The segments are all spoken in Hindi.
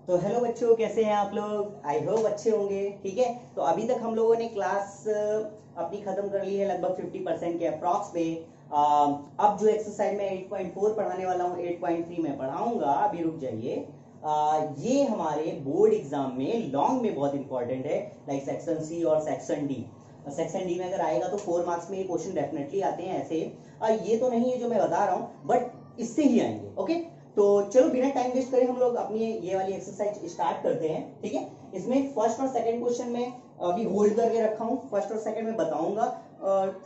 तो हेलो बच्चों, कैसे हैं आप लोग? आई होप अच्छे होंगे। ठीक है, तो अभी तक हम लोगों ने क्लास अपनी खत्म कर ली है लगभग 50% के अप्रॉक्स पे। अब जो एक्सरसाइज में 8.4 पढ़ाने वाला हूँ 8.3 में पढ़ाऊंगा, अभी रुक जाइए। ये हमारे बोर्ड एग्जाम में लॉन्ग में बहुत इंपॉर्टेंट है, लाइक सेक्शन सी और सेक्शन डी। सेक्शन डी में अगर आएगा तो 4 मार्क्स में ये क्वेश्चन डेफिनेटली आते हैं ऐसे। ये तो नहीं है जो मैं बता रहा हूँ, बट इससे ही आएंगे। ओके, तो चलो बिना टाइम वेस्ट करे हम लोग अपनी ये वाली एक्सरसाइज स्टार्ट करते हैं। ठीक है, इसमें फर्स्ट और सेकंड क्वेश्चन में अभी होल्ड करके रखा हूँ, फर्स्ट और सेकंड में बताऊंगा।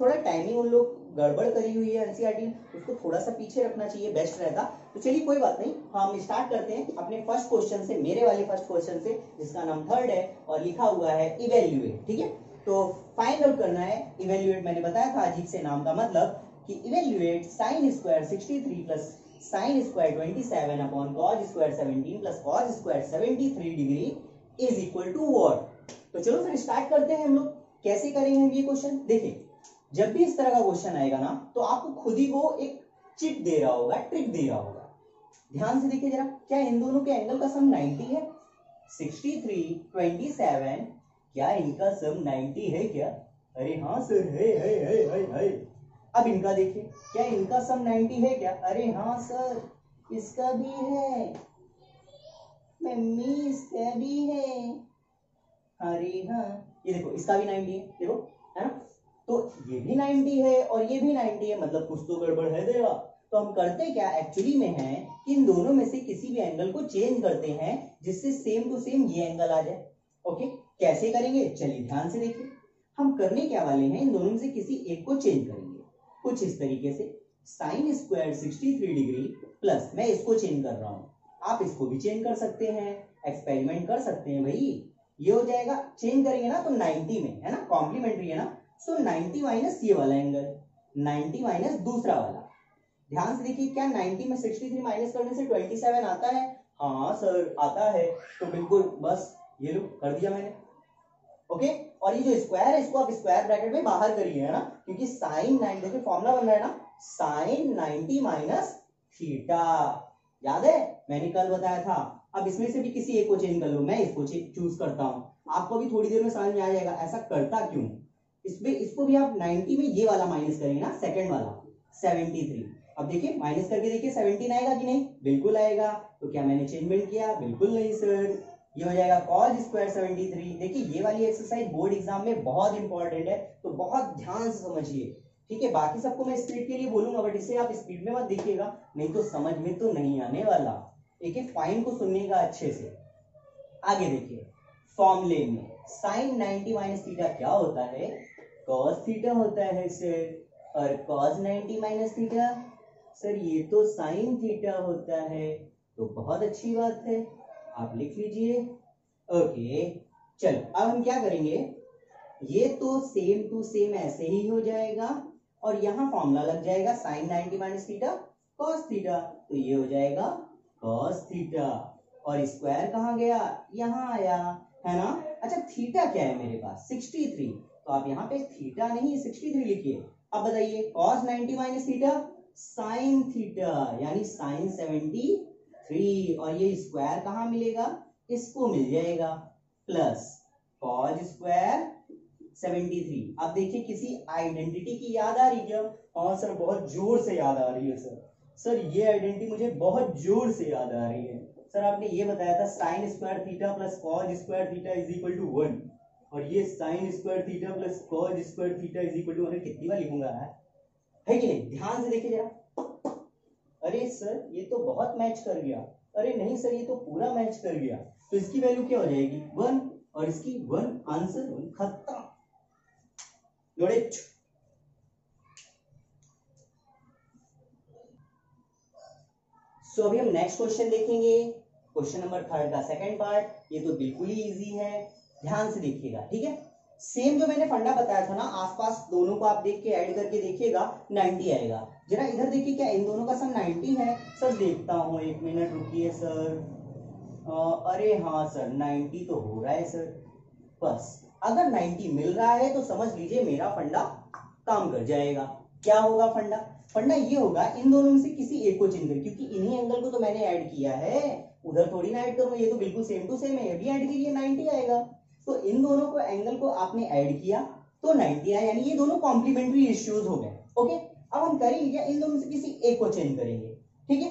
थोड़ा टाइमिंग उन लोग गड़बड़ करी हुई है एनसीईआरटी ने, उसको थोड़ा सा पीछे रखना चाहिए, बेस्ट रहता। तो चलिए कोई बात नहीं, हम स्टार्ट करते हैं अपने फर्स्ट क्वेश्चन से, मेरे वाले फर्स्ट क्वेश्चन से, जिसका नाम थर्ड है और लिखा हुआ है इवेल्युएट। ठीक है, तो फाइंड आउट करना है इवेल्युएट। मैंने बताया था अजीब से नाम का मतलब कि evaluate sine square 63 plus sine square 27 upon cos square 17 plus cos square 73 degree is equal to what. तो चलो फिर स्टार्ट करते हैं हम लोग। कैसे करेंगे ये क्वेश्चन? देखिए, जब भी इस तरह का क्वेश्चन आएगा ना, तो आपको खुद ही वो एक चिट दे रहा होगा, ट्रिक दे रहा होगा। ध्यान से देखिए जरा, क्या इन दोनों के एंगल का सम 90 है? 63 27, क्या इनका सम 90 है क्या? अरे हाँ सर, है। अब इनका देखिए, क्या इनका सम 90 है क्या? अरे हाँ सर, इसका भी है मम्मी, इसका भी है। अरे हाँ, ये देखो इसका भी 90 है, देखो, है ना? तो ये भी 90 है और ये भी 90 है, मतलब कुछ तो गड़बड़ है देगा। तो हम करते क्या एक्चुअली में है कि इन दोनों में से किसी भी एंगल को चेंज करते हैं जिससे सेम टू सेम ये एंगल आ जाए। ओके, कैसे करेंगे? चलिए ध्यान से देखिए। हम करने क्या वाले हैं, इन दोनों में से किसी एक को चेंज करेंगे कुछ इस तरीके से। साइन स्क्वायर 63 डिग्री प्लस, मैं इसको चेंज कर रहा हूं, आप इसको भी चेंज कर सकते हैं, एक्सपेरिमेंट कर सकते हैं भाई। ये हो जाएगा, चेंज करेंगे ना तो 90 में, है ना, कॉम्प्लीमेंट्री है ना। सो 90 माइनस ये वाला एंगल, 90 माइनस दूसरा वाला। ध्यान से देखिए, क्या 90 में 63 माइनस करने से 27 आता है? हाँ सर आता है। तो बिल्कुल बस ये लो कर दिया मैंने। ओके, और ये जो स्क्वायर है इसको आप स्क्वायर ब्रैकेट में बाहर करिए, है ना, क्योंकि साइन 90, देखिए फॉर्मूला बन रहा है ना, साइन 90 माइनस थीटा। याद है, मैंने कल बताया था। अब इसमें से भी किसी एक को चेंज कर लो, मैं इसको चूज करता हूं, आपको भी थोड़ी देर में समझ में आ जाएगा ऐसा करता क्यों। इसमें इसको भी आप 90 में ये वाला माइनस करेंगे ना, सेकंड वाला 73। अब देखिए माइनस करके देखिए 17 आएगा कि नहीं? बिल्कुल आएगा। तो क्या मैंने चेंजमेंट किया? बिल्कुल नहीं सर। ये हो जाएगा cos स्क्वायर 73। देखिए ये वाली एक्सरसाइज बोर्ड एग्जाम में बहुत इंपॉर्टेंट है, तो बहुत ध्यान से समझिए। ठीक है, बाकी सबको मैं स्पीड के लिए बोलूंगा, बट इसे आप स्पीड में मत देखिएगा, नहीं तो समझ में तो नहीं आने वाला। एक एक पॉइंट को सुनिएगा अच्छे से। आगे देखिए, फॉर्मूले में साइन 90 माइनस थीटा क्या होता है? cos थीटा होता है सर। और cos 90 माइनस थीटा सर, ये तो साइन थीटा होता है। तो बहुत अच्छी बात है, आप लिख लीजिए। ओके, चलो अब हम क्या करेंगे, ये तो सेम टू सेम ऐसे ही हो जाएगा और यहां फॉर्मूला लग जाएगा sine 90 minus theta cos theta. तो ये हो जाएगा कॉस थीटा, और स्क्वायर कहां गया? यहां आया, है ना। अच्छा, थीटा क्या है मेरे पास? 63। तो आप यहाँ पे थीटा नहीं 63 लिखिए। अब बताइए, cos 90 minus theta sine theta, यानी साइन 73, और ये स्क्वायर कहां मिलेगा? इसको मिल जाएगा, प्लस कॉस स्क्वायर 73। अब देखिए, किसी आइडेंटिटी की याद आ रही क्या? हाँ सर, बहुत जोर से याद आ रही है सर। सर ये आइडेंटिटी मुझे बहुत जोर से याद आ रही है सर। आपने ये बताया था sine square theta plus cos square theta is equal to 1, और ये sine square theta plus cos square theta is equal to 1 कितनी बार लिखूंगा है कि नहीं? ध्यान से देखिए जरा। अरे सर ये तो बहुत मैच कर गया। अरे नहीं सर, ये तो पूरा मैच कर गया। तो इसकी वैल्यू क्या हो जाएगी? 1, और इसकी 1, आंसर 1, खत्म। सो अभी हम नेक्स्ट क्वेश्चन देखेंगे, क्वेश्चन नंबर थर्ड का सेकंड पार्ट। ये तो बिल्कुल ही इजी है, ध्यान से देखिएगा। ठीक है, सेम जो मैंने फंडा बताया था ना, आसपास दोनों को आप देख के ऐड करके देखिएगा, 90 आएगा। जरा इधर देखिए, क्या इन दोनों का सम 90 है? सर देखता हूँ, एक मिनट रुकिए सर। अरे हाँ सर, 90 तो हो रहा है सर। बस अगर 90 मिल रहा है तो समझ लीजिए मेरा फंडा काम कर जाएगा। क्या होगा फंडा? फंडा ये होगा, इन दोनों में से किसी एक को चेंज करें, क्योंकि इन्हीं एंगल को तो मैंने ऐड किया है। उधर थोड़ी ना ऐड करूंगा, ये तो बिल्कुल सेम टू सेम है, ये भी ऐड कीजिए 90 आएगा। तो इन दोनों को एंगल को आपने ऐड किया तो 90 आया, यानी ये दोनों कॉम्प्लीमेंट्री रेशियोज हो गए। ओके, अब हम करेंगे क्या, इन दोनों से किसी एक को चेंज करेंगे। ठीक है,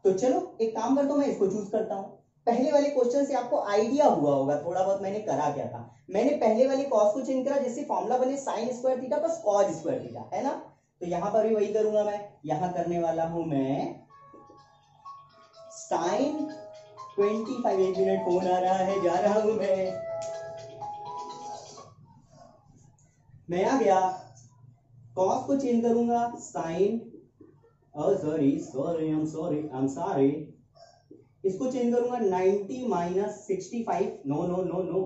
तो चलो एक काम करता हूं, मैं इसको चूज करता हूं। पहले वाले क्वेश्चन से आपको आइडिया हुआ होगा थोड़ा बहुत मैंने करा क्या था। मैंने पहले वाले कॉस को चेंज करा जिससे फॉर्मूला बने sign square theta plus cos square theta, है ना। तो यहां पर भी वही करूंगा मैं, यहां करने वाला हूं मैं साइन 25। 1 मिनट, फोन आ रहा है, जा रहा हूं मैं आ गया। कॉस को चेंज करूंगा sine, sorry I am sorry, इसको चेंज करूंगा 90 minus 65, no no no no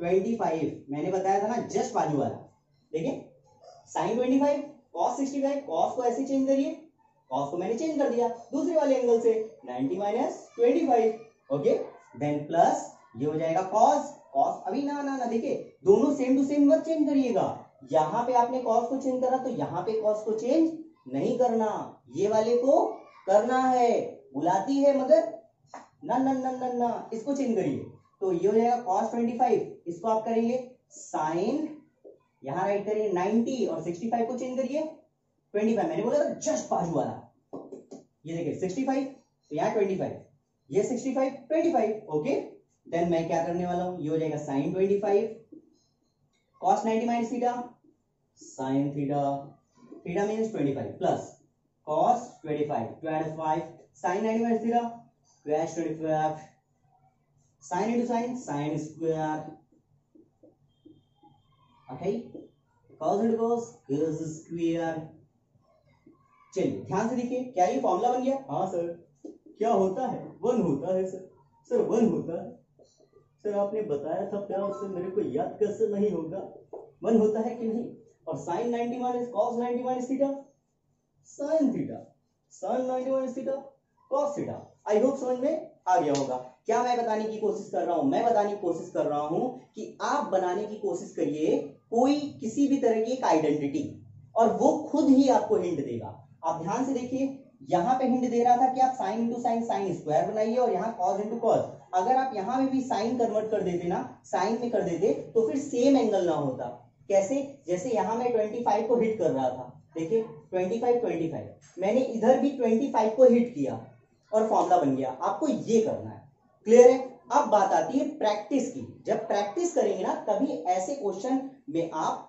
25, मैंने बताया था ना जस्ट बाजू वाला। देखिए साइन 25 कॉस 65, कॉस को ऐसे चेंज करिए, कॉस को मैंने चेंज कर दिया दूसरे वाले एंगल से 90 माइनस 25। ओके, देन प्लस ये हो जाएगा कॉस, कॉस अभी ना ना ना देखिए दोनों सेम टू सेम मत चेंज करिएगा। यहां पे आपने कॉस को चेंज करा तो यहां पे कॉस को चेंज नहीं करना, ये वाले को करना है, बुलाती है मगर ना ना ना ना ना, इसको चेंज करिए। तो ये हो जाएगा cos 25, इसको आप करेंगे साइन, यहां राइट करिए 90 और 65 को चेंज करिए 25, मैंने बोला था जस्ट बाजू वाला। ये देखिए 65 तो यहाँ 25, ये 65 25। ओके, देन मैं क्या करने वाला हूं, ये हो जाएगा sine 25 cos 90 minus theta sine theta, theta means 25 plus cos 25 sine 90 minus theta cos 25, sine into sine sine square, okay, cos into cos cos square. चलिए ध्यान से देखिए, क्या ये फॉर्मूला बन गया? हाँ सर। क्या होता है? 1 होता है सर। सर 1 होता है सर, आपने बताया था प्यार से, मेरे को याद कैसे नहीं होगा, 1 होता है कि नहीं। और sine 90 minus cos 90 minus theta sine theta, sine 90 minus theta cos theta. I hope समझ में आ गया होगा। क्या मैं बताने की कोशिश कर रहा हूं? मैं बताने की कोशिश कर रहा हूं कि आप बनाने की कोशिश करिए कोई किसी भी तरह की एक आइडेंटिटी, और वो खुद ही आपको हिंट देगा। आप ध्यान से देखिए, यहां पे हिंट दे रहा था कि आप sign into sine sine square बनाइए, और यहाँ कॉस इंटू कॉस। अगर आप यहां में भी साइन कन्वर्ट कर देते ना, साइन में कर देते, तो फिर सेम एंगल ना होता। कैसे? जैसे यहां मैं 25 को हिट कर रहा था, देखिए 25 मैंने इधर भी 25 को हिट किया और फॉर्मूला बन गया। आपको ये करना है, क्लियर है? अब बात आती है प्रैक्टिस की। जब प्रैक्टिस करेंगे ना तभी ऐसे क्वेश्चन में आप,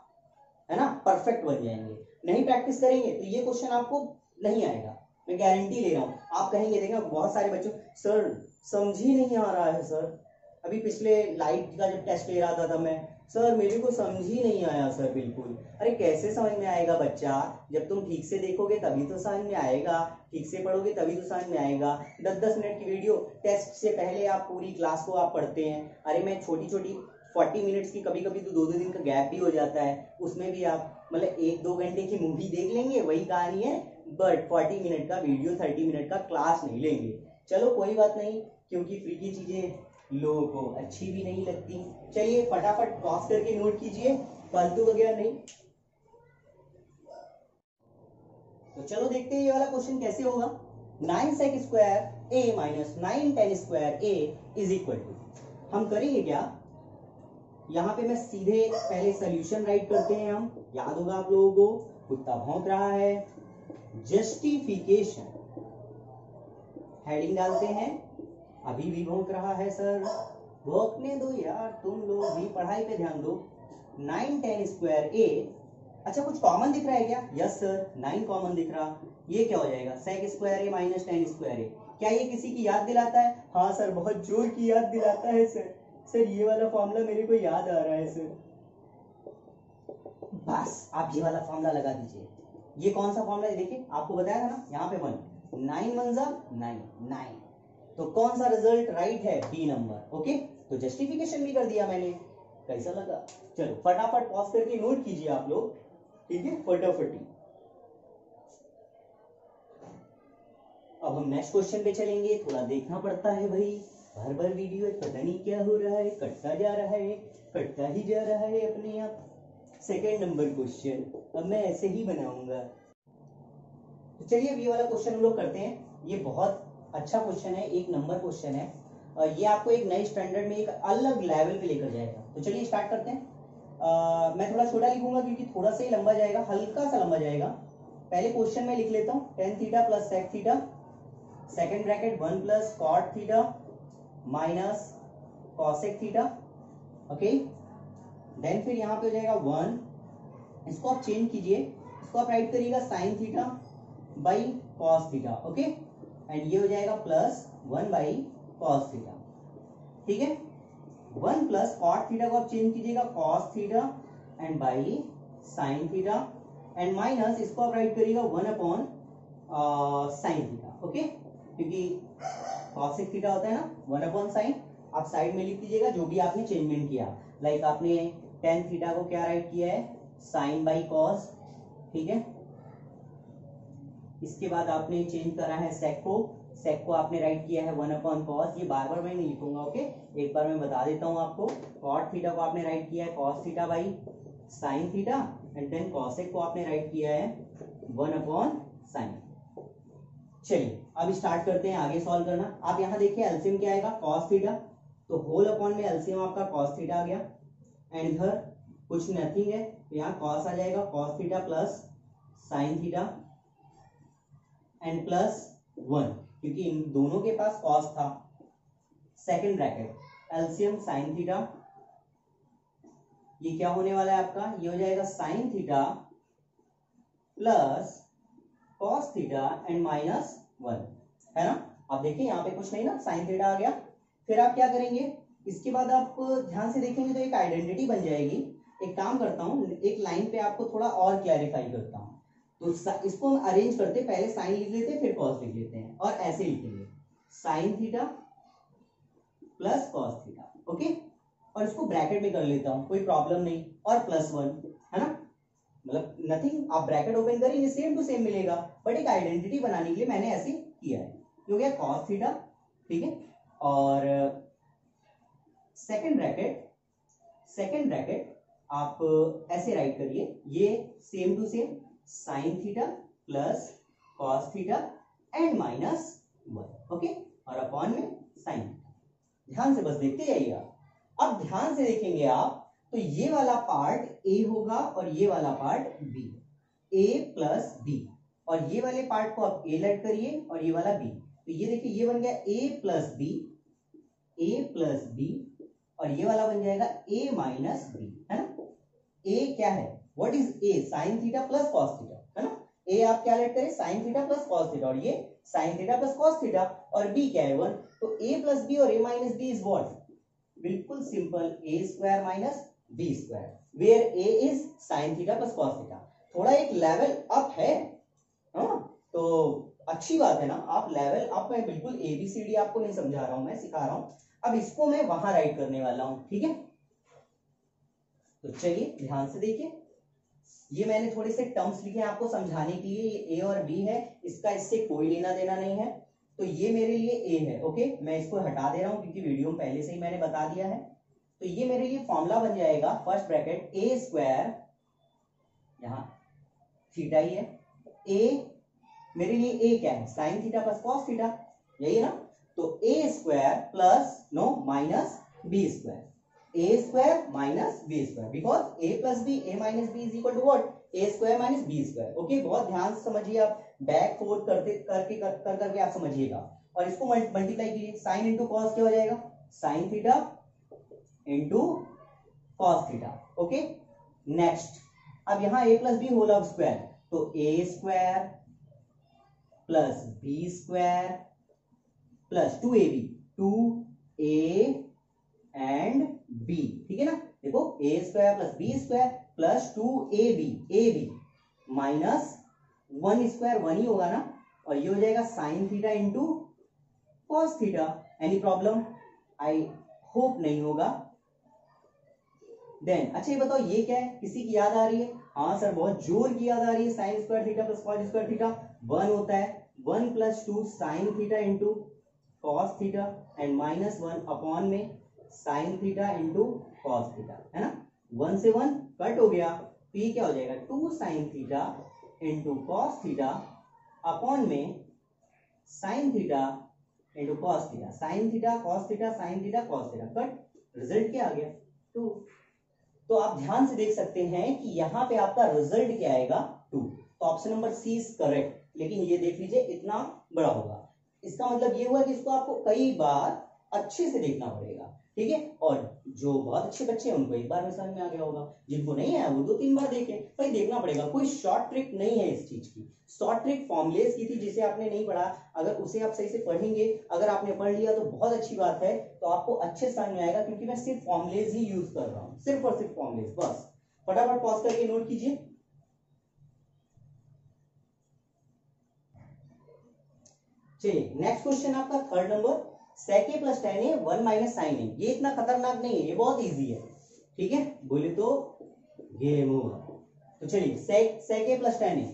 है ना, परफेक्ट बन जाएंगे। नहीं प्रैक्टिस करेंगे तो ये क्वेश्चन आपको नहीं आएगा, मैं गारंटी ले रहा हूं। आप कहेंगे, देखना बहुत सारे बच्चों, सर समझ ही नहीं आ रहा है सर, अभी पिछले लाइट का जब टेस्ट ले रहा था मैं, सर मेरे को समझ ही नहीं आया सर बिल्कुल। अरे कैसे समझ में आएगा बच्चा, जब तुम ठीक से देखोगे तभी तो समझ में आएगा, ठीक से पढ़ोगे तभी तो समझ में आएगा। 10-10 मिनट की वीडियो टेस्ट से पहले आप पूरी क्लास को आप पढ़ते हैं। अरे मैं छोटी छोटी 40 मिनट्स की, कभी कभी तो 2-2 दिन का गैप भी हो जाता है, उसमें भी आप मतलब 1-2 घंटे की मूवी देख लेंगे, वही कहानी है। बट 40 मिनट का वीडियो, 30 मिनट का क्लास नहीं लेंगे। चलो कोई बात नहीं, क्योंकि फ्री की चीजें लोगों को अच्छी भी नहीं लगती। चलिए फटाफट पॉज करके नोट कीजिए, फालतू वगैरह नहीं। तो चलो देखते हैं ये वाला क्वेश्चन कैसे होगा। 9 sec square a minus 9 tan square a is equal to, हम करेंगे क्या, यहाँ पे मैं सीधे पहले सोल्यूशन राइट करते हैं हम, याद होगा आप लोगों को, कुत्ता भौंक रहा है, जस्टिफिकेशन हेडिंग डालते हैं। अभी भी भौंक रहा है सर, भौंकने दो यार, तुम लोग भी पढ़ाई पे ध्यान दो। 9 tan स्क्वायर a, अच्छा कुछ कॉमन दिख रहा है क्या? यस सर 9 कॉमन दिख रहा। ये क्या हो जाएगा, sec square a minus tan square a। क्या ये किसी की याद दिलाता है? हाँ सर बहुत जोर की याद दिलाता है सर। सर ये वाला फॉर्मूला मेरे को याद आ रहा है सर। बस आप ये वाला फॉर्मूला लगा दीजिए। ये कौन सा फॉर्मूला है देखिए, आपको बताया था ना, यहाँ पे 1 9 1 जा 9 9, तो कौन सा रिजल्ट राइट है? B number. ओके, तो जस्टिफिकेशन भी कर दिया मैंने। कैसा लगा? चलो फटाफट पॉज करके नोट कीजिए आप लोग, ठीक है, फटाफट। अब हम नेक्स्ट क्वेश्चन पे चलेंगे। थोड़ा देखना पड़ता है भाई, बार बार वीडियो पता नहीं क्या हो रहा है, कटता जा रहा है, कटता ही जा रहा है अपने आप। सेकेंड नंबर क्वेश्चन अब मैं ऐसे ही बनाऊंगा। तो चलिए अब ये वाला क्वेश्चन हम लोग करते हैं। ये बहुत अच्छा क्वेश्चन है, 1 नंबर क्वेश्चन है। ये आपको एक नए स्टैंडर्ड में एक अलग लेवल पे लेकर जाएगा। तो चलिए स्टार्ट करते हैं। मैं थोड़ा छोटा लिखूंगा क्योंकि थोड़ा सा ही लंबा जाएगा, हल्का सा लंबा जाएगा। पहले क्वेश्चन में लिख लेता हूँ, tan theta plus sec theta, second bracket 1 plus cot theta minus cosec theta. Okay, then फिर यहाँ पे हो जाएगा 1, इसको आप चेंज कीजिए, इसको आप राइट करिएगा sine theta by cos theta. Okay, and ये हो जाएगा प्लस 1 बाई कॉस थीटा। ठीक है, 1 प्लस कॉट थीटा को आप चेंज कीजिएगा cos theta and by sine theta, and minus इसको आप राइट करिएगा 1 अपॉन साइन थीटा। ओके, क्योंकि कॉसेक थीटा होता है ना 1 अपॉन साइन, आप साइड में लिख दीजिएगा जो भी आपने चेंजमेंट किया। लाइक आपने टेन थीटा को क्या राइट किया है, साइन बाई कॉस। ठीक है, इसके बाद आपने चेंज करा है सेक को आपने राइट किया है 1 अपॉन कॉस। ये बार बार मैं नहीं लिखूंगा। ओके, एक बार मैं बता देता हूं आपको। कॉट थीटा को आपने राइट किया है cos theta by sine theta, and then cosec को आपने राइट किया है 1 अपॉन साइन। चलिए अब स्टार्ट करते हैं आगे सॉल्व करना। आप यहाँ देखिए एलसीएम क्या आएगा, कॉस थीटा, तो होल अपॉन में एलसीएम आपका कॉस थीटा आ गया, एंड इधर कुछ नथिंग है तो यहाँ कॉस आ जाएगा, cos theta plus sign theta and plus 1, क्योंकि इन दोनों के पास कॉस था। Second bracket LCM sine theta, ये क्या होने वाला है आपका, ये हो जाएगा sine theta plus cos theta and minus 1, है ना। आप देखिए यहाँ पे कुछ नहीं ना, साइन थीटा आ गया। फिर आप क्या करेंगे, इसके बाद आप ध्यान से देखेंगे तो एक आइडेंटिटी बन जाएगी। एक काम करता हूँ, एक लाइन पे आपको थोड़ा और क्लैरिफाई करता हूँ। तो इसको हम अरेंज करते, पहले साइन लिख लेते हैं फिर कॉस लिख लेते हैं, और ऐसे लिखेंगे sign theta plus cos theta. Okay, और इसको ब्रैकेट में कर लेता हूँ, कोई प्रॉब्लम नहीं, और प्लस 1, है ना, मतलब नथिंग। आप ब्रैकेट ओपन करेंगे सेम टू सेम मिलेगा, बट एक आइडेंटिटी बनाने के लिए मैंने ऐसे किया है। हो गया कॉस थीटा, ठीक है, और सेकेंड ब्रैकेट आप ऐसे राइट करिए, ये same to same sine theta plus cos theta and minus 1। Okay, और अपॉन में साइन। ध्यान से बस देखते जाइए आप। अब ध्यान से देखेंगे आप तो ये वाला पार्ट ए होगा और ये वाला पार्ट बी, ए प्लस बी, और ये वाले पार्ट को आप ए लेट करिए और ये वाला बी। तो ये देखिए ये बन गया ए प्लस बी, और ये वाला बन जाएगा ए माइनस बी, है ना। ए क्या है, what is A, sine theta plus cos theta, है ना। ए आप क्या लेट करें, sine theta plus cos theta, और ये sine theta plus cos theta, और बी क्या है 1। तो ए प्लस बी और A minus B is what, बिल्कुल simple, A square minus B square, where A is sine theta plus cos theta. थोड़ा एक लेवल अप है, तो अच्छी बात है ना, आप लेवल अप में, बिल्कुल एबीसीडी आपको नहीं समझा रहा हूं, मैं सिखा रहा हूं। अब इसको मैं वहां राइट करने वाला हूं, ठीक है। तो चलिए ध्यान से देखिए, ये मैंने थोड़े से टर्म्स लिखे हैं आपको समझाने के लिए। ये ए और बी है, इसका इससे कोई लेना देना नहीं है, तो ये मेरे लिए ए है। ओके, मैं इसको हटा दे रहा हूं क्योंकि वीडियो में पहले से ही मैंने बता दिया है। तो ये मेरे लिए फॉर्मूला बन जाएगा, फर्स्ट ब्रैकेट ए स्क्वायर, यहां थीटा ही है, ए मेरे लिए ए क्या है, sine theta plus cos theta, यही है ना। तो a square plus no minus B square, A square minus B square, because a plus b, a minus B is equal to what, a square minus B square. Okay, बहुत ध्यान से समझिए आप, बैक फोर्थ करके आप समझिएगा, और इसको मल्टीप्लाई कीजिए, साइन इंटू कॉस क्या हो जाएगा, sine theta into cos theta. Okay, next, अब यहां a plus B whole of square, तो a square plus B square plus 2ab, 2a and b, ठीक है ना। देखो a square plus B square plus 2ab minus 1 square 1 ही होगा ना, और ये हो जाएगा sine theta into cos theta. Any problem, I hope नहीं होगा। देन अच्छा ये बताओ ये क्या है, किसी की याद आ रही है, हाँ सर बहुत जोर की याद आ रही है, sine square theta plus cos square theta 1 होता है, 1 plus 2 sine theta into cos theta and minus 1 upon में sine theta into cos theta, है ना। 1 से 1 कट हो गया, तो ये क्या हो जाएगा 2 sine theta into cos theta upon में sine theta into cos theta, sine theta cos theta, sine theta cos theta, cut, result क्या आ गया 2। तो आप ध्यान से देख सकते हैं कि यहाँ पे आपका रिजल्ट क्या आएगा 2। तो option number C is correct. लेकिन ये देख लीजिए इतना बड़ा होगा, इसका मतलब ये हुआ कि इसको आपको कई बार अच्छे से देखना पड़ेगा, ठीक है। और जो बहुत अच्छे बच्चे हैं उनको एक बार में समझ में आ गया होगा, जिनको नहीं है वो 2-3 बार देखें। भाई देखना पड़ेगा, कोई शॉर्ट ट्रिक नहीं है इस चीज की। शॉर्ट ट्रिक फॉर्मुलेस की थी जिसे आपने नहीं पढ़ा, अगर उसे आप सही से पढ़ेंगे, अगर आपने पढ़ लिया तो बहुत अच्छी बात है, तो आपको अच्छे समझ में आएगा, क्योंकि मैं सिर्फ फॉर्मुलेस ही यूज कर रहा हूँ, सिर्फ और सिर्फ फॉर्मुलेस। बस फटाफट पॉज करके नोट कीजिए। चलिए नेक्स्ट क्वेश्चन आपका third number, sec a plus tan a 1 minus sine a। ये इतना खतरनाक नहीं है, ये बहुत इजी है, ठीक है। बोले तो गेम ओवर। तो चलिए sec a plus tan a,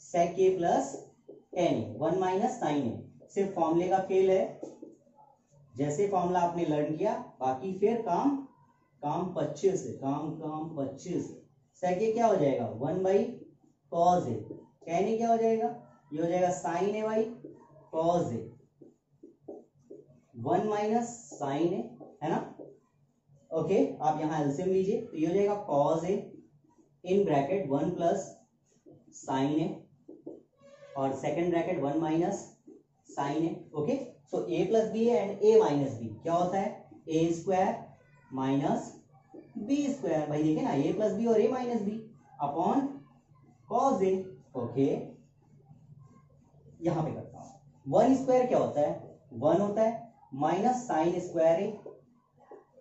sec a plus tan a 1 minus sine a, सिर्फ फॉर्मूले का खेल है, जैसे फॉर्मूला आपने लर्न किया, बाकी फिर काम 25 है, काम 25। sec a क्या हो जाएगा 1 by cos a, tan a क्या हो जाएगा, ये हो जाएगा sine a by cos a, 1 minus sine a, है ना। ओके, आप यहां एलसीएम लीजिए, तो ये हो जाएगा cos a in bracket 1 plus sine a, और second bracket 1 minus sine a। Okay, so a plus B and a minus B क्या होता है, a square minus B square. भाई देखिए ना, a प्लस बी और a minus B upon cos a। ओके, यहां पे करता हूं, 1 स्क्वायर क्या होता है 1 होता है, minus sine square A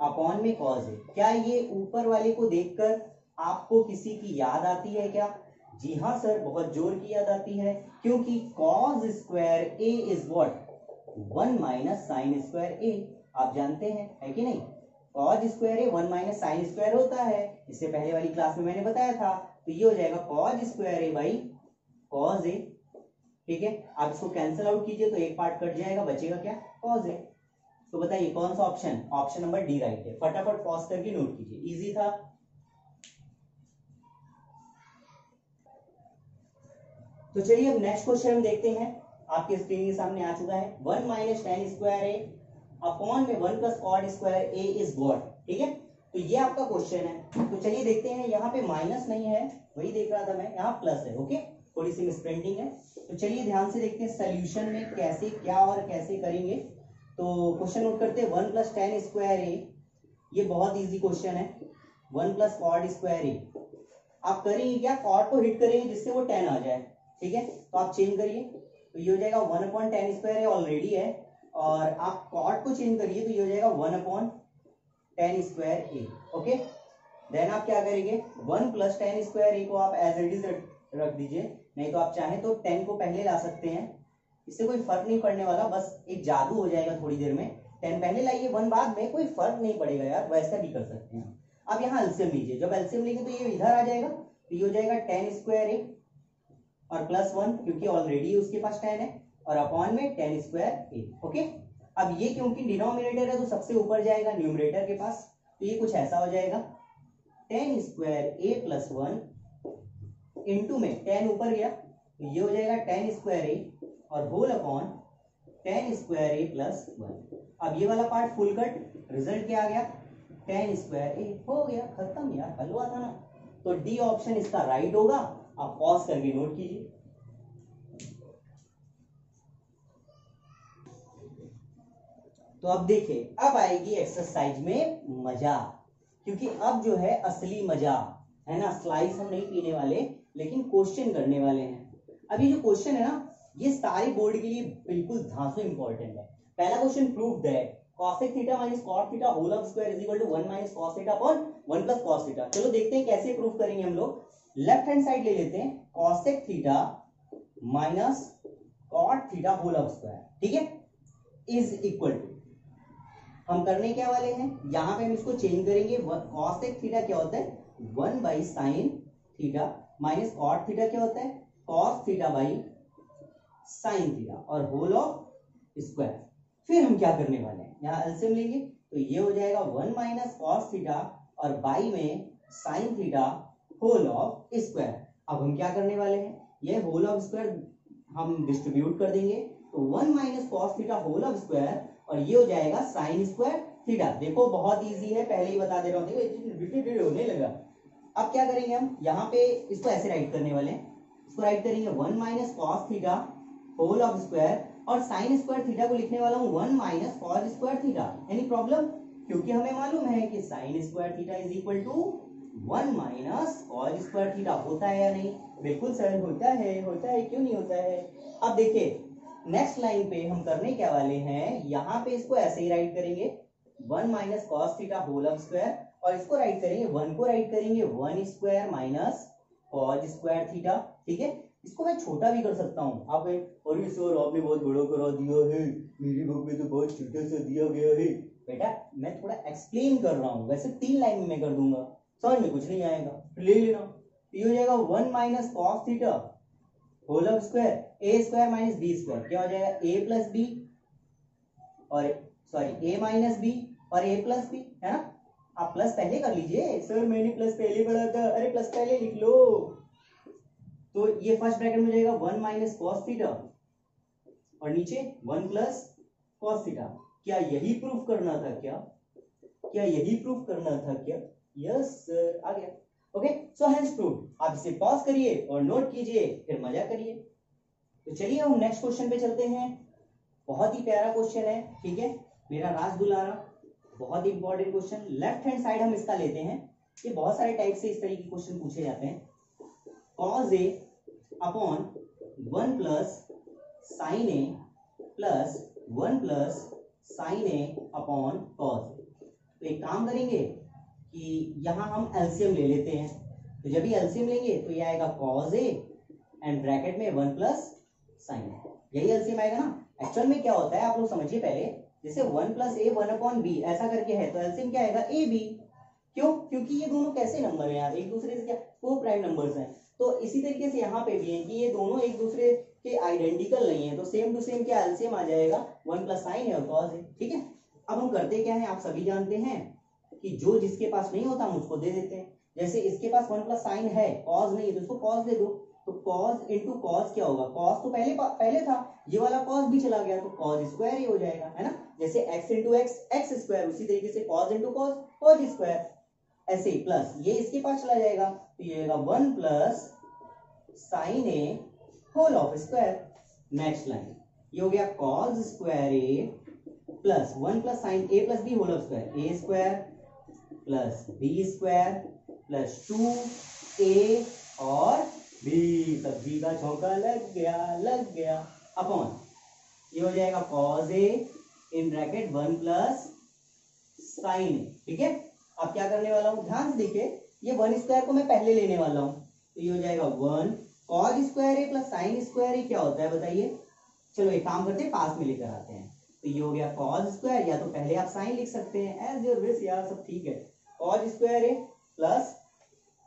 upon में cos ए। क्या ये ऊपर वाले को देखकर आपको किसी की याद आती है क्या? जी हाँ सर, बहुत जोर की याद आती है, क्योंकि cos square A is what 1 minus sine square a. आप जानते हैं, है कि नहीं, cos square a 1 minus sine square होता है, इससे पहले वाली क्लास में मैंने बताया था। तो ये हो जाएगा cos square A by cos ए, ठीक है। आप इसको कैंसिल आउट कीजिए तो एक पार्ट कट जाएगा, बचेगा क्या cos ए। तो बताइए कौन सा option, option number D right है। फटाफट पॉज करके नोट कीजिए, इजी था। तो चलिए अब नेक्स्ट क्वेश्चन हम देखते हैं, आपके स्क्रीन के सामने आ चुका है। 1 minus tan square A upon में 1 plus cot square A is what, ठीक है। तो ये आपका क्वेश्चन है। तो चलिए देखते हैं, यहाँ पे माइनस नहीं है, वही देख रहा था मैं, यहाँ प्लस है। ओके, थोड़ी सी मिसप्रिंटिंग है। तो चलिए ध्यान से देखते हैं सोल्यूशन में कैसे क्या और कैसे करेंगे। तो क्वेश्चन नोट करते हैं, 1 प्लस टेन स्क्वायर ए, ये बहुत इजी क्वेश्चन है। 1 प्लस कॉट स्क्वायर ए, आप करेंगे क्या, कॉट को हिट करेंगे जिससे वो 10 आ जाए, ठीक है। तो आप चेंज करिए, तो ये हो जाएगा 1 अपॉन टेन स्क्वायर ए ऑलरेडी है, और आप कॉट को चेंज करिए तो ये हो जाएगा 1 अपॉन टेन स्क्वायर ए। ओके, देन आप क्या करेंगे, 1 प्लस टेन स्क्वायर ए को आप एज इट इज रख दीजिए, नहीं तो आप चाहें तो 10 को पहले ला सकते हैं, इससे कोई फर्क नहीं पड़ने वाला, बस एक जादू हो जाएगा थोड़ी देर में। 10 पहले लाइए 1 बाद में, कोई फर्क नहीं पड़ेगा यार, वैसा भी कर सकते हैं। अब यहाँ एलसीएम लीजिए, जब एलसीएम लेंगे तो ये इधर आ जाएगा, तो ये हो जाएगा टेन स्क्वायर ए और प्लस 1, क्योंकि ऑलरेडी उसके पास 10 है, और अपॉन में टेन स्क्वायर ए। ओके, अब ये क्योंकि डिनोमिनेटर है तो सबसे ऊपर जाएगा न्यूमरेटर के पास, तो ये कुछ ऐसा हो जाएगा, टेन स्क्वायर ए प्लस 1 इंटू में 10 ऊपर गया, तो ये हो जाएगा टेन स्क्वायर ए और होल अपॉन टेन स्क्वायर ए प्लस 1। अब ये वाला पार्ट फुल कट, रिजल्ट क्या आ गया, टेन स्क्वायर ए, हो गया खत्म यार, हल हुआ था ना। तो डी ऑप्शन इसका राइट होगा। आप पॉज करके नोट कीजिए। तो अब देखिए, अब आएगी एक्सरसाइज में मजा, क्योंकि अब जो है असली मजा है ना, स्लाइस हम नहीं पीने वाले, लेकिन क्वेश्चन करने वाले हैं। अभी जो क्वेश्चन है ना, ये सारे बोर्ड के लिए बिल्कुल धांसू इंपॉर्टेंट है। पहला question, prove that cosec theta minus cot theta whole of square is equal to 1 minus cos theta upon 1 plus cos theta. चलो देखते हैं कैसे प्रूव करेंगे हम लोग। लेफ्ट हैंड साइड ले लेते हैं, cosec theta minus cot theta whole of square, ठीक है, इज इक्वल टू, हम करने क्या वाले हैं, यहां पे हम इसको चेंज करेंगे। cosec थीटा क्या होता है 1 by sine theta minus cot theta क्या होता है cos theta by sine theta और होल ऑफ स्क्वायर। फिर हम क्या करने वाले हैं, यहाँ एलसीएम लेंगे, तो ये हो जाएगा 1 माइनस cos थीटा और बाई में sine theta whole of square. अब हम क्या करने वाले हैं, ये होल ऑफ स्क्वायर हम डिस्ट्रीब्यूट कर देंगे तो 1 minus cos theta whole of square और ये हो जाएगा साइन स्क्वायर थीटा। देखो बहुत इजी है, पहले ही बता दे रहा हूँ, देखो होने लगा। अब क्या करेंगे हम यहाँ पे इसको ऐसे राइट करने वाले हैं, इसको राइट करेंगे 1 minus cos theta whole of square और साइन स्क्वायर थीटा को लिखने वाला हूँ 1 minus cos square theta. Any problem? क्योंकि हमें मालूम है कि sine square theta is equal to 1 minus cos square theta. होता है या नहीं? बिल्कुल सर होता है, क्यों नहीं होता है। अब देखिए नेक्स्ट लाइन पे हम करने क्या वाले हैं, यहाँ पे इसको ऐसे ही राइट करेंगे 1 minus cos theta whole of square और इसको राइट करेंगे 1 को राइट करेंगे 1 square minus cos square theta. ठीक है, इसको मैं छोटा भी कर सकता हूँ। आप अरे सर आपने बहुत बड़ा करा दिया है, मेरी बुक में तो बहुत छोटा सा दिया गया है। बेटा मैं थोड़ा एक्सप्लेन कर रहा हूँ, वैसे 3 लाइन में मैं कर दूंगा, समझ में कुछ नहीं आएगा, ले लेना। ये हो जाएगा 1 minus cos theta whole of square A square minus B square, क्या हो जाएगा ए प्लस बी और सॉरी ए माइनस बी और ए प्लस बी, है ना। आप प्लस पहले कर लीजिए, सर मैंने प्लस पहले पढ़ा था, अरे प्लस पहले लिख लो। तो ये फर्स्ट ब्रैकेट में जाएगा 1 माइनस कॉस थीटा और नीचे 1 प्लस कॉस थीटा। क्या यही प्रूफ करना था क्या? क्या यही प्रूफ करना था क्या? यस सर, आ गया। Okay so hence proof. आप इसे पॉज करिए और नोट कीजिए, फिर मजा करिए। तो चलिए हम नेक्स्ट क्वेश्चन पे चलते हैं। बहुत ही प्यारा क्वेश्चन है, ठीक है, मेरा राज दुलारा, बहुत ही important question. Left hand side हम इसका लेते हैं। ये बहुत सारे टाइप से इस तरह के क्वेश्चन पूछे जाते हैं। cos a upon 1 plus sine A plus 1 plus sine A upon cos। तो एक काम करेंगे कि यहाँ हम एलसीएम ले लेते हैं। तो जब भी एलसीएम लेंगे तो ये आएगा cos a एंड ब्रैकेट में 1 प्लस साइन ए, यही एलसीएम आएगा ना। एक्चुअल में क्या होता है आप लोग समझिए पहले, जैसे 1 प्लस ए 1 अपॉन बी ऐसा करके है तो एलसीएम क्या आएगा ए बी। क्यों? क्योंकि ये दोनों कैसे नंबर हैं यार, एक दूसरे से क्या को प्राइम नंबर्स हैं। तो इसी तरीके से यहाँ पे भी है कि ये दोनों एक दूसरे के आइडेंटिकल नहीं है, तो सेम टू सेम क्या एलसीएम आ जाएगा 1 प्लस साइन है और कॉस है। ठीक है, अब हम करते क्या है, आप सभी जानते हैं कि जो जिसके पास नहीं होता हम उसको दे देते हैं। जैसे इसके पास 1 प्लस साइन है, कॉस नहीं है, तो इसको कॉस दे दो। तो कॉस इंटू कॉस क्या होगा, कॉस तो पहले था, ये वाला कॉस भी चला गया तो कॉस स्क्वायर ही हो जाएगा, है ना। जैसे x into x x square, उसी तरीके से cos into cos cos square, ऐसे ही प्लस ये इसके पास चला जाएगा तो ये आएगा 1 plus sine A whole of square. Next line ये हो गया cos square A plus 1 plus sine A plus B whole of square, A square plus B square plus 2a और b, सब्जी का छौंका लग गया अपॉन ये हो जाएगा cos a in bracket 1 plus sine a. ठीक है, अब क्या करने वाला हूं, ध्यान से देखिए, ये 1 स्क्वायर को मैं पहले लेने वाला हूं तो ये हो जाएगा 1 cos स्क्वायर ए प्लस साइन स्क्वायर ए क्या होता है बताइए। चलो एक काम करते हैं, पास में लेकर आते हैं। तो ये हो गया cos स्क्वायर, या तो पहले आप साइन लिख सकते हैं, एज योर विश यार, सब ठीक है। cos स्क्वायर ए प्लस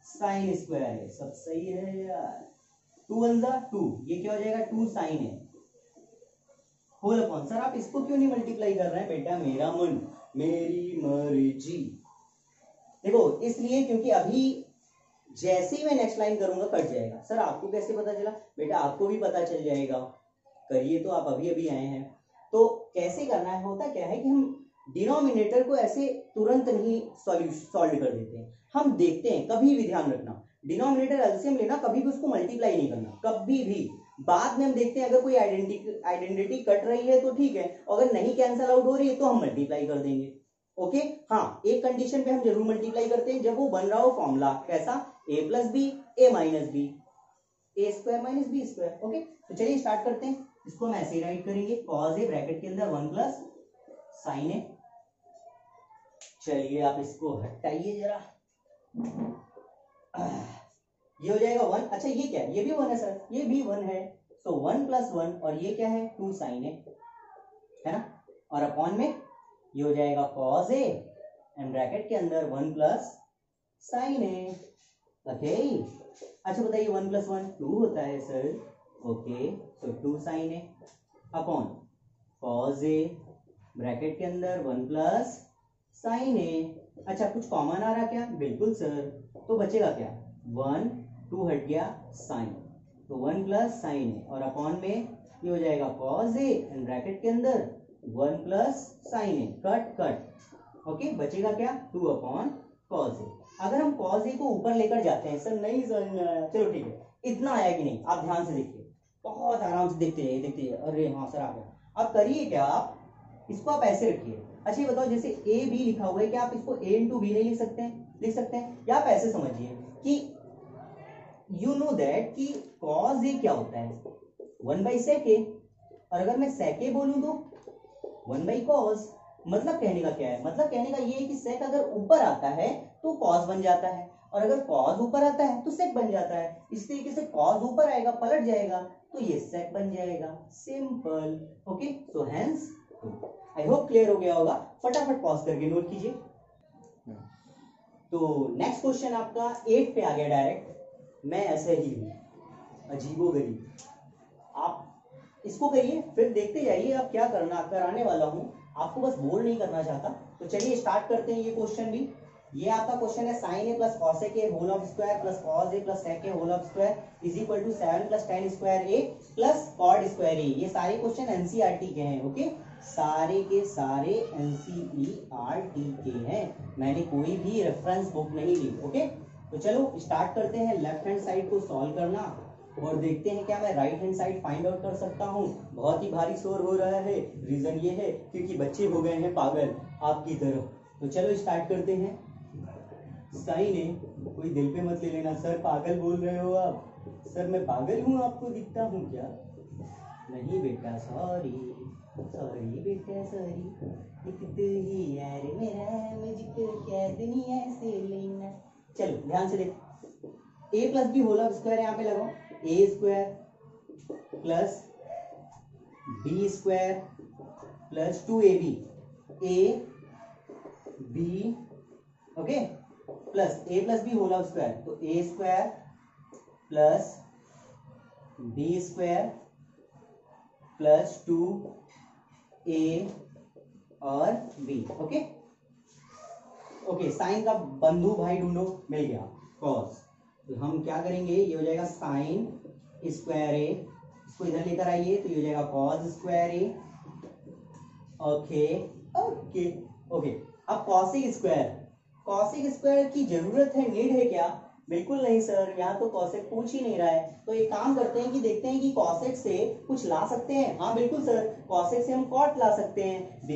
साइन स्क्वायर ए, सब सही है यार। 2 1 2, ये क्या हो जाएगा 2 sine A whole upon, sir आप इसको क्यों नहीं मल्टीप्लाई कर रहे हैं बेटा, मेरा मन मेरी मर्जी। देखो इसलिए क्योंकि अभी जैसे ही मैं नेक्स्ट लाइन करूंगा कट जाएगा। सर आपको कैसे पता चला? बेटा आपको भी पता चल जाएगा, करिए तो, आप अभी अभी आए हैं। तो कैसे करना है, होता क्या है कि हम डिनोमिनेटर को ऐसे तुरंत नहीं सॉल्व कर देते हैं, हम देखते हैं। कभी भी ध्यान रखना, डिनोमिनेटर एलसीएम लेना, कभी भी उसको मल्टीप्लाई नहीं करना, कभी भी। बाद में हम देखते हैं अगर कोई आइडेंटिटी कट रही है तो ठीक है, अगर नहीं कैंसल आउट हो रही है तो हम मल्टीप्लाई कर देंगे। ओके हाँ, एक कंडीशन पे हम जरूर मल्टीप्लाई करते हैं, जब वो बन रहा हो फॉर्मूला कैसा, a plus b a minus b, a square minus B square. Okay तो चलिए स्टार्ट करते हैं। इसको हम ऐसे राइट करेंगे, कॉस ए ब्रैकेट के अंदर 1 प्लस साइन ए। चलिए आप इसको हटाइए जरा, ये हो जाएगा 1। अच्छा ये क्या है, ये भी 1 है सर, ये भी 1 है, तो 1 प्लस 1 और ये क्या है 2 साइन ए, है ना। और अपॉन में ये हो जाएगा cos a एंड ब्रैकेट के अंदर 1 प्लस साइन ए। ओके अच्छा बताइए 1 प्लस 1 2 होता है सर। ओके तो 2 sine A upon cos a bracket के अंदर 1 प्लस साइन ए। अच्छा कुछ कॉमन आ रहा क्या? बिल्कुल सर, तो बचेगा क्या 1 2 हट गया साइन, तो 1 प्लस साइन ए और अपॉन में ये हो जाएगा कॉस ए एंड ब्रैकेट के अंदर 1 प्लस साइन ए, कट कट। ओके, बचेगा क्या 2 अपॉन कॉस ए। अगर हम कॉस ए को ऊपर लेकर जाते हैं, सर नहीं समझ में आया, चलो ठीक है, इतना आया कि नहीं, आप ध्यान से देखिए, बहुत आराम से देखते जाइए देखते जाइए। अरे हाँ सर आ गया। अब करिए क्या, आप इसको आप ऐसे रखिए। अच्छा ये बताओ, जैसे ए बी लिखा हुआ है, क्या आप इसको ए इंटू बी नहीं लिख सकते हैं? लिख सकते हैं। या आप ऐसे समझिए कि यू नो दैट कि कॉस ए क्या होता है 1 बाई सेक ए, और अगर मैं सेक ए बोलूं तो 1 बाई कॉस। मतलब कहने का क्या है, मतलब कहने का ये है कि सेक अगर ऊपर आता है तो कॉस बन जाता है, और अगर कॉस ऊपर आता है तो सेक बन जाता है। इस तरीके से कॉस ऊपर आएगा, पलट जाएगा, तो ये सेक बन जाएगा। Simple. Okay, so hence I hope clear हो गया होगा। फटाफट पॉज करके नोट कीजिए। तो नेक्स्ट क्वेश्चन आपका 8 पे आ गया डायरेक्ट। मैं ऐसे ही हूं, अजीबोगरीब। आप इसको करिए, फिर देखते जाइए आप क्या कराने वाला हूं। आपको बस बोर नहीं करना चाहता। तो चलिए स्टार्ट करते हैं ये क्वेश्चन भी। ये आपका क्वेश्चन है sine A plus cos a के whole of square plus cos a plus sec a whole of square is equal to 7 plus tan square A plus cot square a. ये सारे क्वेश्चन एनसीईआरटी के हैं। ओके, सारे के सारे एनसीईआरटी के हैं, मैंने कोई भी रेफरेंस बुक नहीं ली। ओके, तो चलो स्टार्ट करते हैं लेफ्ट हैंड साइड को सॉल्व करना, और देखते हैं क्या मैं right hand side find out कर सकता हूँ। बहुत ही भारी शोर हो रहा है, रीजन ये है क्योंकि बच्चे हो गए हैं पागल आपकी तरफ। तो चलो स्टार्ट करते हैं। साइन ए, कोई दिल पे मत ले लेना, सर पागल बोल रहे हो आप। सर मैं पागल हूँ, आपको दिखता हूँ क्या? नहीं बेटा, सॉरी सॉरी बेटा सॉरी, एक तू ही यार मेरा, मुझको क्या दुनिया से लेना। चलो ध्यान से देख, a plus B whole of square यहाँ पे लगाओ, a square plus B square plus 2ab, a b, okay, plus a plus B whole of square, तो a square plus B square plus 2a और b। ओके ओके, साइन का बंधु भाई ढूंढो, मिल गया कॉस। तो हम क्या करेंगे, ये हो जाएगा साइन स्क्वायर ए, इसको इधर लेकर आइए तो ये हो जाएगा कॉस स्क्वायर ए। ओके ओके ओके, अब कॉसिक स्क्वायर, कॉसिक स्क्वायर की जरूरत है, नीड है क्या? बिल्कुल नहीं सर, यहाँ तो कॉसेक पूछ ही नहीं रहा है। तो एक काम करते हैं कि देखते हैं कि कॉसेक से कुछ ला सकते हैं। हाँ बिल्कुल सर, कॉसेक से हम कॉट ला सकते हैं,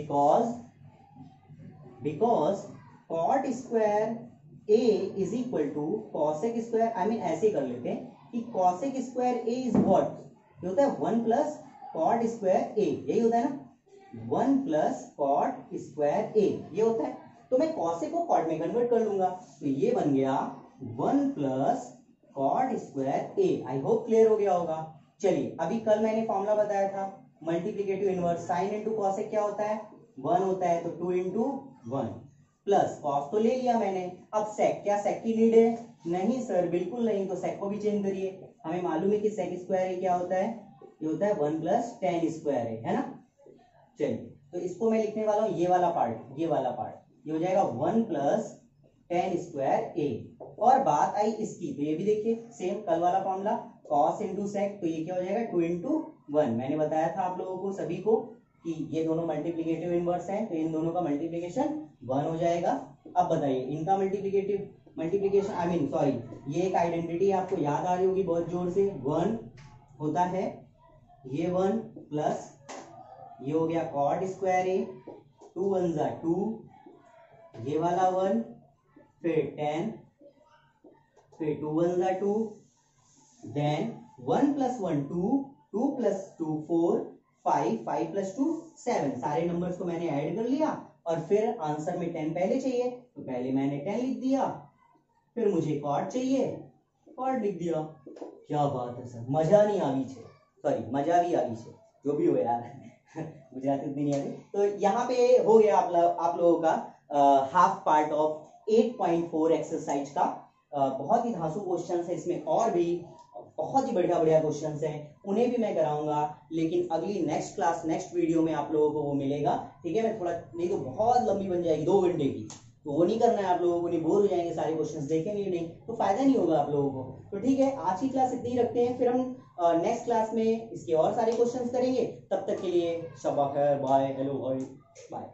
because cot square A is equal to cosec square, I mean ऐसे कर लेते हैं कि cosec square A is what, ये होता है 1 प्लस कॉट स्क्वायर ए, यही होता है ना, 1 प्लस कॉट स्क्वायर ए ये होता है। तो मैं कॉसेक को कॉट में कन्वर्ट कर लूंगा, तो ये बन गया 1 plus cot square A. I hope clear हो गया होगा। चलिए, अभी कल मैंने फॉर्मूला बताया था multiplicative inverse, sine into cosec क्या होता है 1 होता है, तो 2 इंटू 1 प्लस कॉस तो ले लिया मैंने। अब सेक, क्या सेक की नीड है? नहीं सर बिल्कुल नहीं, तो सेक को भी चेंज करिए। हमें मालूम है कि सेक स्क्वायर ए क्या होता है, ये होता है 1 प्लस टेन स्क्वायर ए, है ना। चलिए, तो इसको मैं लिखने वाला हूँ ये वाला पार्ट, ये वाला पार्ट, ये हो जाएगा 1 प्लस टेन स्क्वायर ए। और बात आई इसकी, तो ये भी देखिए सेम कल वाला फॉर्मूला, कॉस इंटू सेक, तो ये क्या हो जाएगा 2 इंटू 1। मैंने बताया था आप लोगों को सभी को कि ये दोनों मल्टीप्लिकेटिव इनवर्स हैं, तो इन दोनों का मल्टीप्लिकेशन 1 हो जाएगा। अब बताइए इनका मल्टीप्लिकेशन आई मीन सॉरी, ये एक आइडेंटिटी आपको याद आ रही होगी बहुत जोर से, 1 होता है ये 1 प्लस ये हो गया कॉट स्क्वायर ए, 2 1 जा 2, ये वाला 1, फिर 10, फिर 2 1 जा 2, देन 1 प्लस 1 2, 2 प्लस 2 4, 5, 5 प्लस 2 7, सारे नंबर्स को मैंने ऐड कर लिया, और फिर आंसर में 10 पहले चाहिए तो पहले मैंने 10 लिख दिया, फिर मुझे कॉट चाहिए, कॉट लिख दिया। क्या बात है सर, मजा नहीं आवी छे, सॉरी मजा भी आवी छे, जो भी हो यार गुजराती उतनी नहीं आती। तो यहाँ पे हो गया आप लोगों का हाफ पार्ट ऑफ 8.4 एक्सरसाइज का। बहुत ही धांसू क्वेश्चन है इसमें, और भी बहुत ही बढ़िया बढ़िया क्वेश्चन हैं, उन्हें भी मैं कराऊंगा, लेकिन अगली नेक्स्ट क्लास नेक्स्ट वीडियो में आप लोगों को वो मिलेगा। ठीक है, मैं थोड़ा, नहीं तो बहुत लंबी बन जाएगी 2 घंटे की, तो वो नहीं करना है आप लोगों को, नहीं बोर हो जाएंगे, सारे क्वेश्चंस देखेंगे नहीं तो फायदा नहीं होगा आप लोगों को। तो ठीक है, आज की क्लास इतनी ही रखते हैं, फिर हम नेक्स्ट क्लास में इसके और सारे क्वेश्चंस करेंगे। तब तक के लिए शब्बा खैर, बाय, हेलो, बाय।